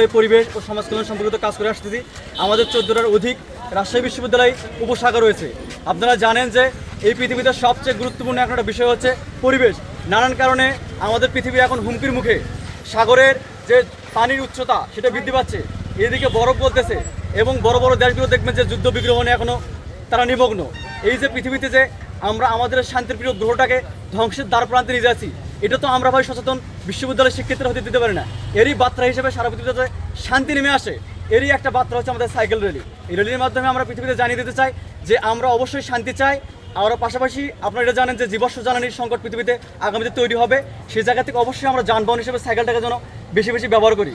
বিশ্ববিদ্যালয় পরিবেশ ও সমাজ কল্যাণ সম্পর্কিত কাজ করে আসতেছি। আমাদের 14টার অধিক রাজশাহী বিশ্ববিদ্যালয় উপশাখা রয়েছে। আপনারা জানেন যে এই পৃথিবীতে সবচেয়ে গুরুত্বপূর্ণ একটা বিষয় হচ্ছে পরিবেশ। নানান কারণে আমাদের পৃথিবী এখন হুমকির মুখে। সাগরের যে পানির উচ্চতা সেটা বৃদ্ধি পাচ্ছে, এদিকে বরফ গলতেছে এবং বড় বড় দেশগুলো দেখবেন যে যুদ্ধ বিগ্রহণে এখনও তারা নিমগ্ন। এই যে পৃথিবীতে যে আমরা আমাদের শান্তিপ্রিয় গ্রহটাকে ধ্বংসের দ্বার প্রান্তে নিয়ে যাচ্ছি, এটা তো আমরা ভাই সচেতন বিশ্ববিদ্যালয়ের শিক্ষার্থীরা হতে দিতে পারি না। এরই বার্তা হিসেবে সারা পৃথিবীতে শান্তি নেমে আসে, এরই একটা বার্তা হচ্ছে আমাদের সাইকেল র্যালি। এই র্যালির মাধ্যমে আমরা পৃথিবীতে জানিয়ে দিতে চাই যে আমরা অবশ্যই শান্তি চাই। আমরা পাশাপাশি আপনারা এটা জানেন যে জীবাশ্ম জ্বালানির সংকট পৃথিবীতে আগামীতে তৈরি হবে। সেই জায়গা থেকে অবশ্যই আমরা যানবাহন হিসেবে সাইকেলটাকে যেন বেশি বেশি ব্যবহার করি।